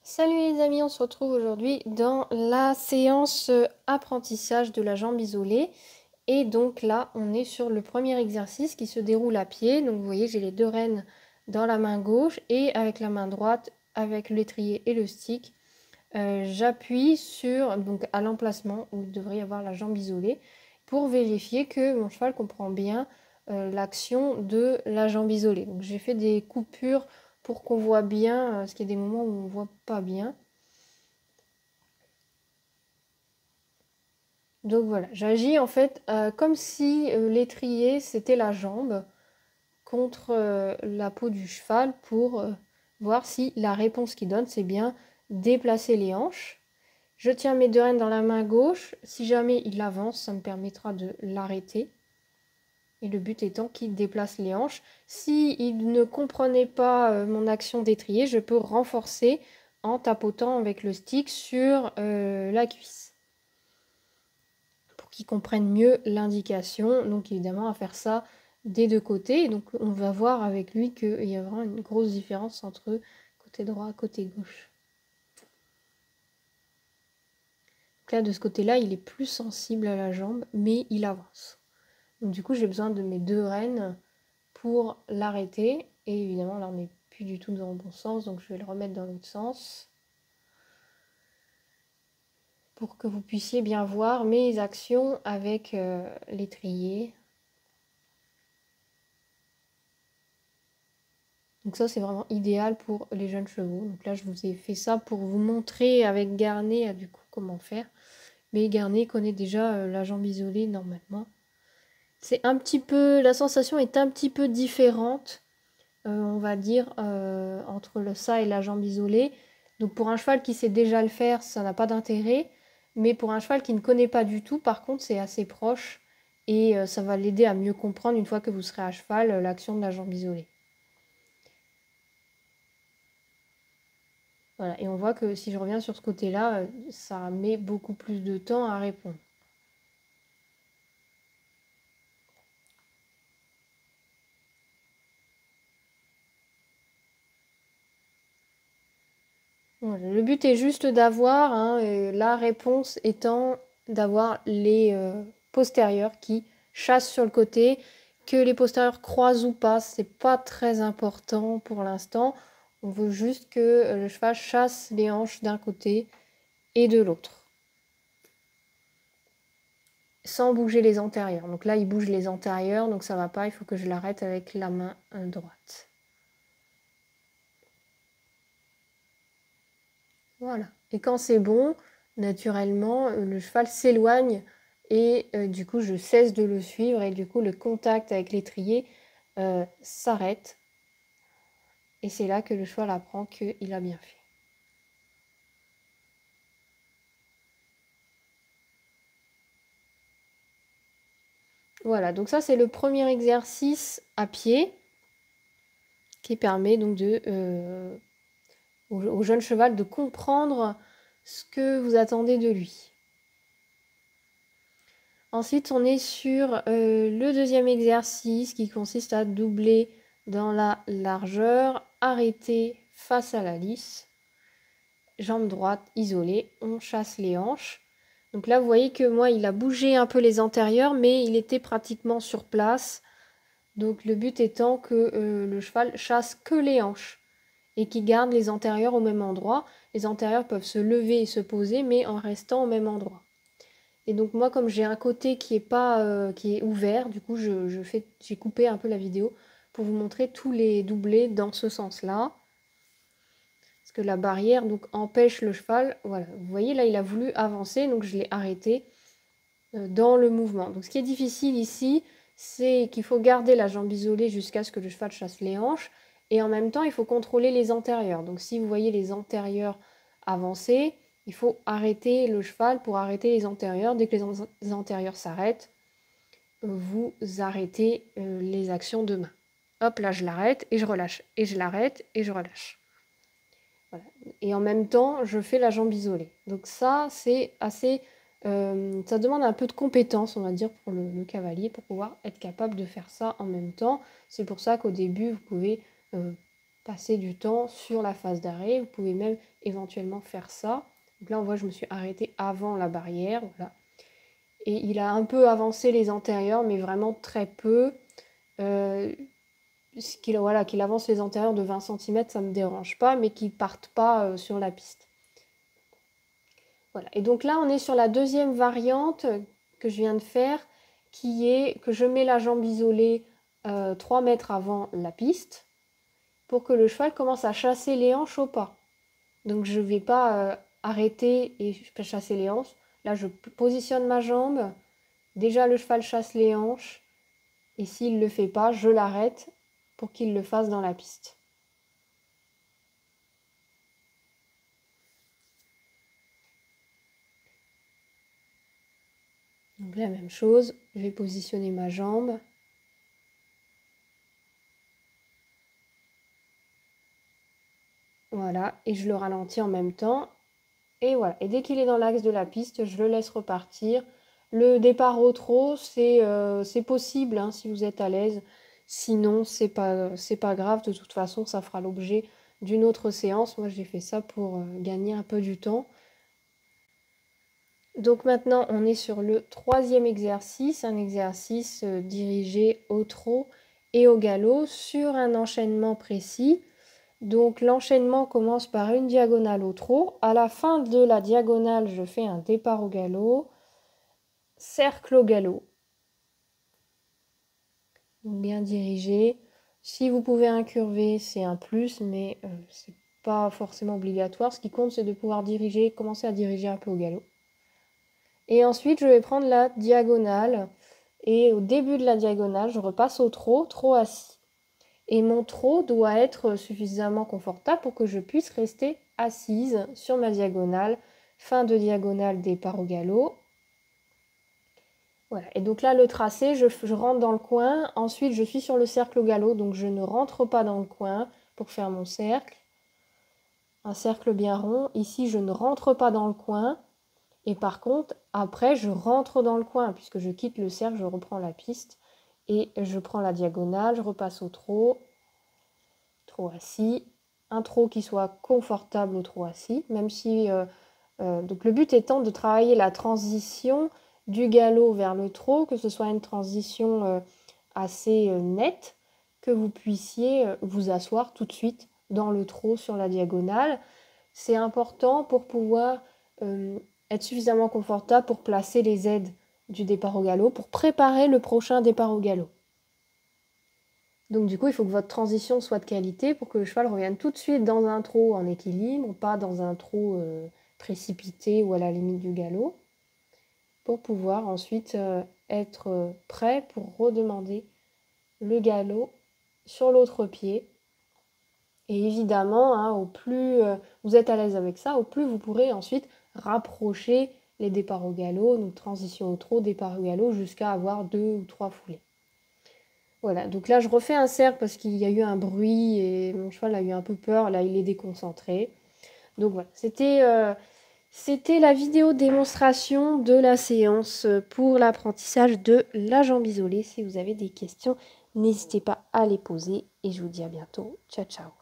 Salut les amis, on se retrouve aujourd'hui dans la séance apprentissage de la jambe isolée. Et donc là, on est sur le premier exercice qui se déroule à pied. Donc vous voyez, j'ai les deux rênes dans la main gauche et avec la main droite, avec l'étrier et le stick, j'appuie sur, donc à l'emplacement où il devrait y avoir la jambe isolée pour vérifier que mon cheval comprend bien l'action de la jambe isolée. Donc j'ai fait des coupures pour qu'on voit bien, parce qu'il y a des moments où on ne voit pas bien. Donc voilà, j'agis en fait comme si l'étrier c'était la jambe contre la peau du cheval pour voir si la réponse qu'il donne c'est bien déplacer les hanches. Je tiens mes deux rênes dans la main gauche, si jamais il avance ça me permettra de l'arrêter. Et le but étant qu'il déplace les hanches. S'il ne comprenait pas mon action d'étrier, je peux renforcer en tapotant avec le stick sur la cuisse. Pour qu'il comprenne mieux l'indication. Donc évidemment à faire ça des deux côtés. Donc on va voir avec lui qu'il y a vraiment une grosse différence entre côté droit et côté gauche. Donc là de ce côté-là, il est plus sensible à la jambe, mais il avance. Donc du coup, j'ai besoin de mes deux rênes pour l'arrêter. Et évidemment, là, on n'est plus du tout dans le bon sens, donc je vais le remettre dans l'autre sens. Pour que vous puissiez bien voir mes actions avec l'étrier. Donc ça, c'est vraiment idéal pour les jeunes chevaux. Donc là, je vous ai fait ça pour vous montrer avec Garnet, du coup, comment faire. Mais Garnet connaît déjà la jambe isolée normalement. C'est un petit peu, la sensation est un petit peu différente, on va dire, entre ça et la jambe isolée. Donc pour un cheval qui sait déjà le faire, ça n'a pas d'intérêt. Mais pour un cheval qui ne connaît pas du tout, par contre, c'est assez proche. Et ça va l'aider à mieux comprendre, une fois que vous serez à cheval, l'action de la jambe isolée. Voilà, et on voit que si je reviens sur ce côté-là, ça met beaucoup plus de temps à répondre. Voilà, le but est juste d'avoir, la réponse étant d'avoir les postérieurs qui chassent sur le côté. Que les postérieurs croisent ou pas, c'est pas très important pour l'instant. On veut juste que le cheval chasse les hanches d'un côté et de l'autre, sans bouger les antérieurs. Donc là, il bouge les antérieurs, donc ça va pas, il faut que je l'arrête avec la main droite. Voilà. Et quand c'est bon, naturellement, le cheval s'éloigne et du coup, je cesse de le suivre et du coup, le contact avec l'étrier s'arrête. Et c'est là que le cheval apprend qu'il a bien fait. Voilà, donc ça c'est le premier exercice à pied qui permet donc au jeune cheval de comprendre ce que vous attendez de lui. Ensuite, on est sur le deuxième exercice qui consiste à doubler dans la largeur, arrêter face à la lisse, jambe droite isolée, on chasse les hanches. Donc là, vous voyez que moi, il a bougé un peu les antérieurs, mais il était pratiquement sur place. Donc le but étant que le cheval chasse que les hanches et qu'il garde les antérieurs au même endroit. Les antérieurs peuvent se lever et se poser, mais en restant au même endroit. Et donc moi, comme j'ai un côté qui est ouvert, du coup j'ai coupé un peu la vidéo pour vous montrer tous les doublés dans ce sens-là. Parce que la barrière donc empêche le cheval. Voilà, vous voyez là, il a voulu avancer, donc je l'ai arrêté dans le mouvement. Donc ce qui est difficile ici, c'est qu'il faut garder la jambe isolée jusqu'à ce que le cheval chasse les hanches. Et en même temps, il faut contrôler les antérieurs. Donc si vous voyez les antérieurs avancer, il faut arrêter le cheval pour arrêter les antérieurs. Dès que les antérieurs s'arrêtent, vous arrêtez les actions de main. Hop, là je l'arrête et je relâche. Et je l'arrête et je relâche. Voilà. Et en même temps, je fais la jambe isolée. Donc ça, c'est assez... ça demande un peu de compétence, on va dire, pour le cavalier, pour pouvoir être capable de faire ça en même temps. C'est pour ça qu'au début, vous pouvez passer du temps sur la phase d'arrêt. Vous pouvez même éventuellement faire ça. Donc là, on voit, je me suis arrêtée avant la barrière. Voilà. Et il a un peu avancé les antérieurs, mais vraiment très peu. Qu'il avance les antérieurs de 20 cm, ça ne me dérange pas, mais qu'il ne parte pas sur la piste. Voilà. Et donc là, on est sur la deuxième variante que je viens de faire, qui est que je mets la jambe isolée 3 mètres avant la piste pour que le cheval commence à chasser les hanches au pas. Donc je ne vais pas arrêter et chasser les hanches. Là, je positionne ma jambe. Déjà, le cheval chasse les hanches. Et s'il ne le fait pas, je l'arrête pour qu'il le fasse dans la piste. Donc la même chose, je vais positionner ma jambe. Voilà, et je le ralentis en même temps. Et voilà, et dès qu'il est dans l'axe de la piste, je le laisse repartir. Le départ au trot, c'est possible hein, si vous êtes à l'aise. Sinon, c'est pas grave. De toute façon, ça fera l'objet d'une autre séance. Moi, j'ai fait ça pour gagner un peu du temps. Donc maintenant, on est sur le troisième exercice, un exercice dirigé au trot et au galop sur un enchaînement précis. Donc l'enchaînement commence par une diagonale au trot. À la fin de la diagonale, je fais un départ au galop, cercle au galop. Donc bien dirigé. Si vous pouvez incurver, c'est un plus, mais c'est pas forcément obligatoire. Ce qui compte, c'est de pouvoir diriger, commencer à diriger un peu au galop. Et ensuite, je vais prendre la diagonale. Et au début de la diagonale, je repasse au trot, trot assis. Et mon trot doit être suffisamment confortable pour que je puisse rester assise sur ma diagonale. Fin de diagonale, départ au galop. Voilà. Et donc là, le tracé, je rentre dans le coin. Ensuite, je suis sur le cercle au galop, donc je ne rentre pas dans le coin pour faire mon cercle. Un cercle bien rond. Ici, je ne rentre pas dans le coin. Et par contre, après, je rentre dans le coin, puisque je quitte le cercle, je reprends la piste. Et je prends la diagonale, je repasse au trot. Trot assis. Un trot qui soit confortable au trot assis, même si... donc le but étant de travailler la transition du galop vers le trot, que ce soit une transition assez nette, que vous puissiez vous asseoir tout de suite dans le trot sur la diagonale. C'est important pour pouvoir être suffisamment confortable pour placer les aides du départ au galop, pour préparer le prochain départ au galop. Donc du coup, il faut que votre transition soit de qualité pour que le cheval revienne tout de suite dans un trot en équilibre, pas dans un trot précipité ou à la limite du galop, pour pouvoir ensuite être prêt pour redemander le galop sur l'autre pied. Et évidemment, hein, au plus vous êtes à l'aise avec ça, au plus vous pourrez ensuite rapprocher les départs au galop, donc transition au trot, départ au galop, jusqu'à avoir 2 ou 3 foulées. Voilà, donc là je refais un cercle parce qu'il y a eu un bruit et mon cheval a eu un peu peur, là il est déconcentré. Donc voilà, c'était la vidéo démonstration de la séance pour l'apprentissage de la jambe isolée. Si vous avez des questions, n'hésitez pas à les poser et je vous dis à bientôt. Ciao ciao.